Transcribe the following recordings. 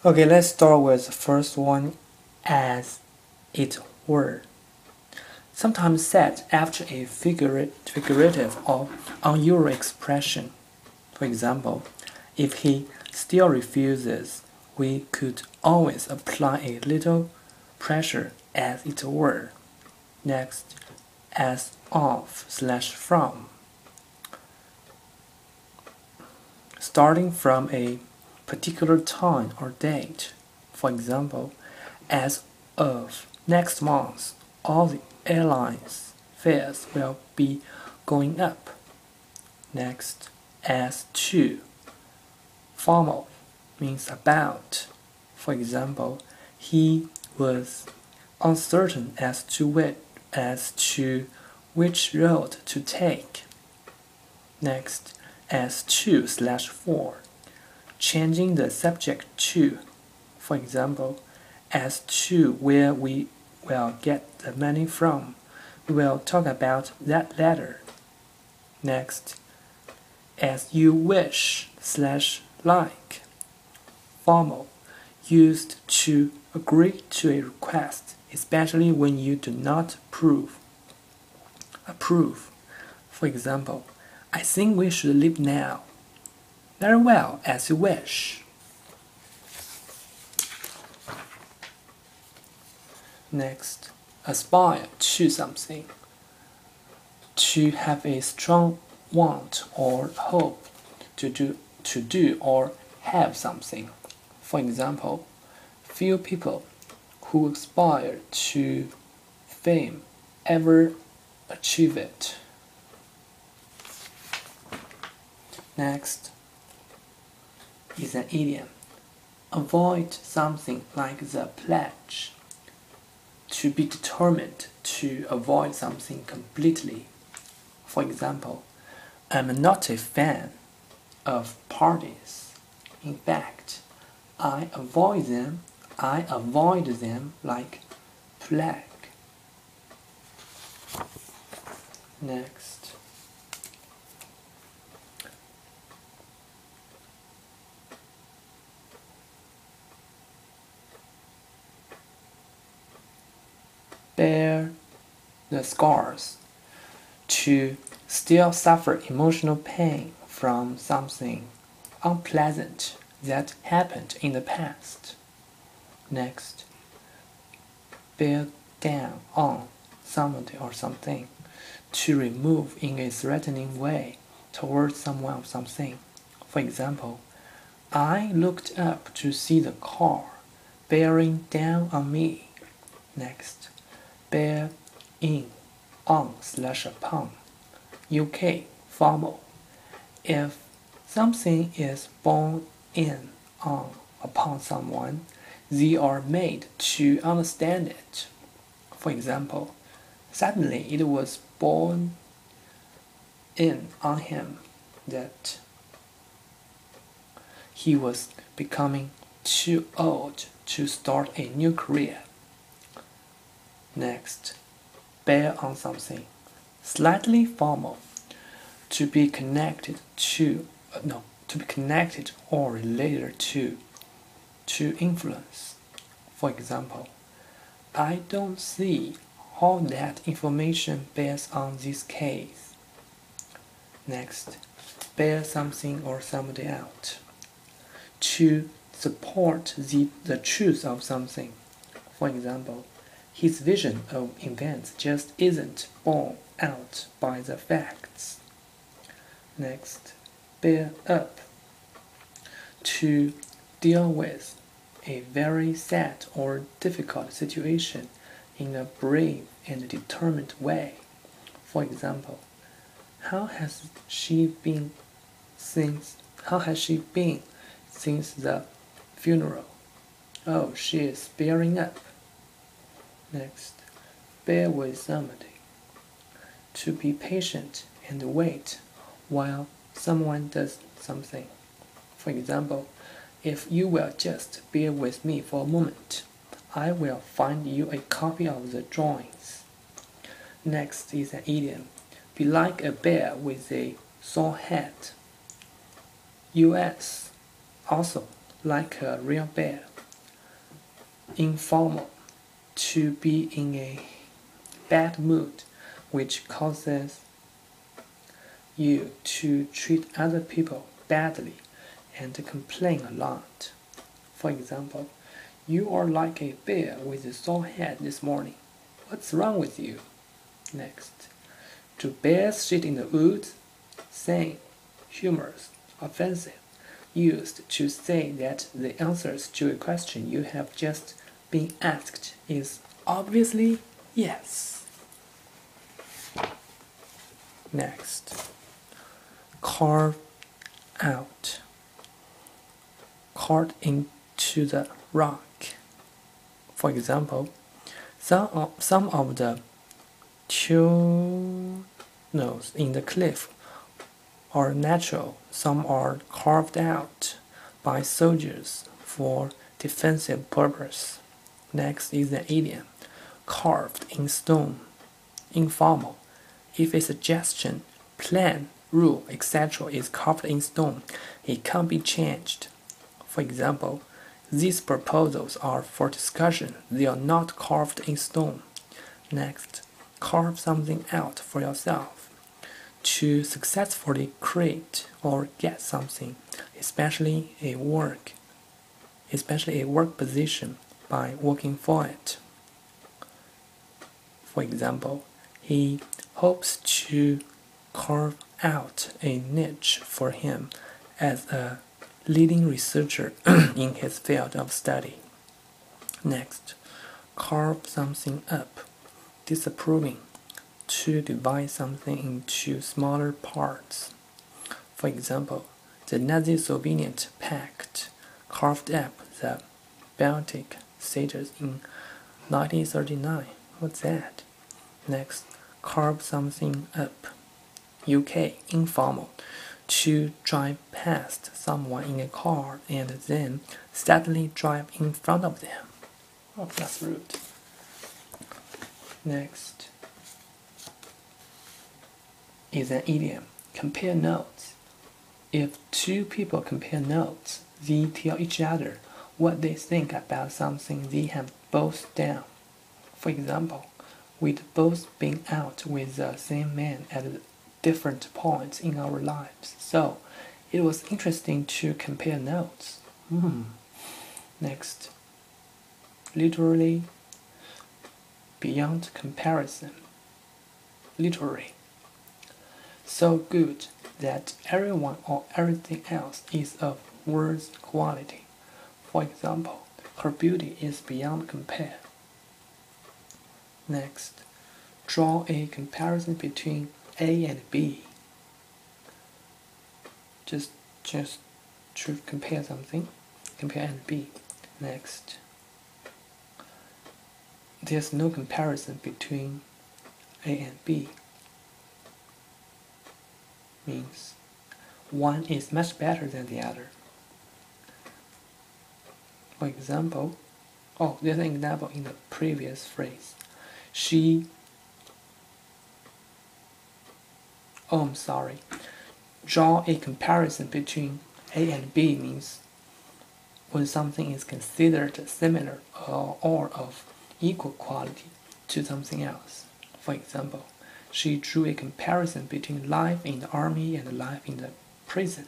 Okay, let's start with the first one, as it were. Sometimes said after a figurative or unusual expression. For example, if he still refuses, we could always apply a little pressure, as it were. Next, as of/from. Starting from a particular time or date. For example, as of next month, all the airlines fares will be going up. Next, as to. Formal means about. For example, he was uncertain as to which road to take. Next, as to/for, changing the subject to. For example, as to where we will get the money from, we will talk about that later. Next, as you wish/like, formal, used to agree to a request, especially when you do not approve. For example, I think we should leave now. Very well, as you wish. Next, aspire to something. To have a strong want or hope to do or have something. For example, few people who aspire to fame ever achieve it. Next is an idiom. Avoid something like the pledge. To be determined to avoid something completely. For example, I'm not a fan of parties. In fact, I avoid them like plague. Next, bear the scars. To still suffer emotional pain from something unpleasant that happened in the past. Next, bear down on somebody or something. To remove in a threatening way towards someone or something. For example, I looked up to see the car bearing down on me. Next, bear in on/upon. UK formal. If something is borne in on upon someone, they are made to understand it. For example, suddenly it was borne in on him that he was becoming too old to start a new career. Next, bear on something. Slightly formal. To be connected or related to influence. For example, I don't see how that information bears on this case. Next, bear something or somebody out. To support the truth of something. For example, his vision of events just isn't borne out by the facts. Next, bear up. To deal with a very sad or difficult situation in a brave and determined way. For example, how has she been since the funeral? Oh, she is bearing up. Next, bear with somebody. To be patient and wait while someone does something. For example, if you will just bear with me for a moment, I will find you a copy of the drawings. Next is an idiom. Be like a bear with a sore head. US. Also, like a real bear. Informal, to be in a bad mood, which causes you to treat other people badly and complain a lot. For example, you are like a bear with a sore head this morning. What's wrong with you? Next, do bears shit in the woods? Saying, humorous, offensive, used to say that the answers to a question you have just been asked is obviously yes. Next, carve out, carved into the rock. For example, some of the tunnels in the cliff are natural, some are carved out by soldiers for defensive purpose. Next is an idiom, carved in stone, informal. If a suggestion, plan, rule, etc. is carved in stone, it can't be changed. For example, these proposals are for discussion, they are not carved in stone. Next, carve something out for yourself. To successfully create or get something, especially a work position, by working for it. For example, he hopes to carve out a niche for him as a leading researcher in his field of study. Next, carve something up, disapproving, to divide something into smaller parts. For example, the Nazi-Soviet Pact carved up the Baltic states in 1939. What's that? Next, carve something up. UK, informal, to drive past someone in a car and then suddenly drive in front of them. Oh, that's rude. Next is an idiom, compare notes. If two people compare notes, they tell each other what they think about something they have both done. For example, we'd both been out with the same man at different points in our lives, so it was interesting to compare notes. Next, literally, beyond comparison. Literary, so good that everyone or everything else is of worse quality. For example, her beauty is beyond compare. Next, draw a comparison between A and B. Just to compare something, compare A and B. Next, there's no comparison between A and B. Means one is much better than the other. For example, there's an example in the previous phrase. Draw a comparison between A and B means when something is considered similar or of equal quality to something else. For example, she drew a comparison between life in the army and life in the prison.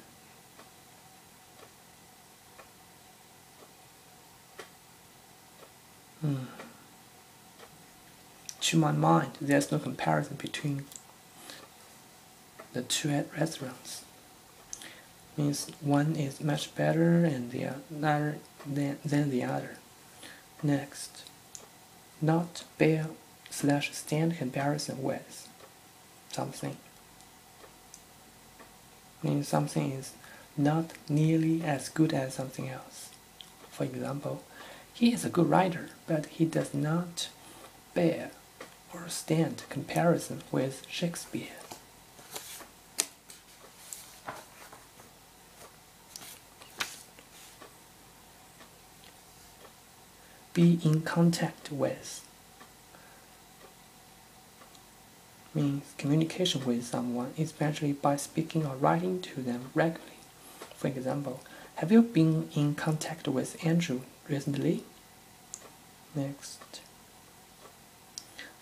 To my mind, there's no comparison between the two restaurants. Means one is much better and the other than the other. Next, not bear/stand comparison with something. Means something is not nearly as good as something else. For example, he is a good writer, but he does not bear or stand comparison with Shakespeare. Be in contact with means communication with someone, especially by speaking or writing to them regularly. For example, Have you been in contact with Andrew recently? Next,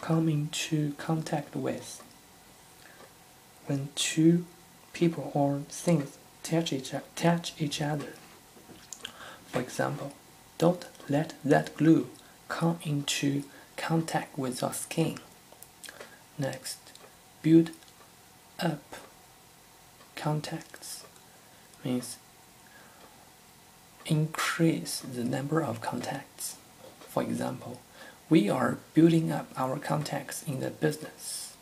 come into contact with. When two people or things touch each other. For example, don't let that glue come into contact with your skin. Next, build up. Contacts means increase the number of contacts. For example, we are building up our contacts in the business.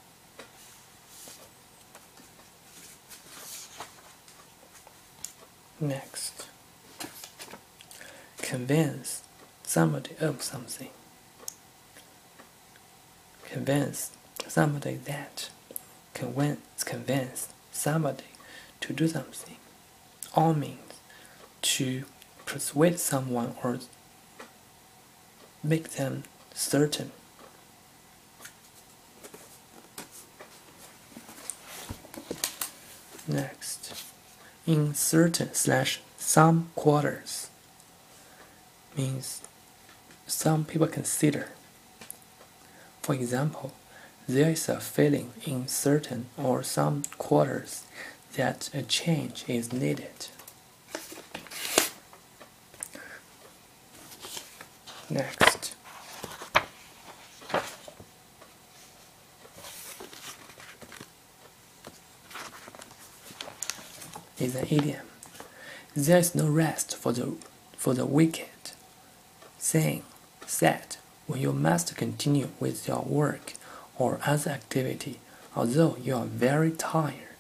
Next, convince somebody of something. Convince somebody that. Convince somebody to do something. All means to persuade someone or make them certain. Next, in certain / some quarters means some people consider. For example, there is a feeling in certain or some quarters that a change is needed. Next, is an idiom. There is no rest for the wicked. Saying, said, when you must continue with your work or other activity, although you are very tired.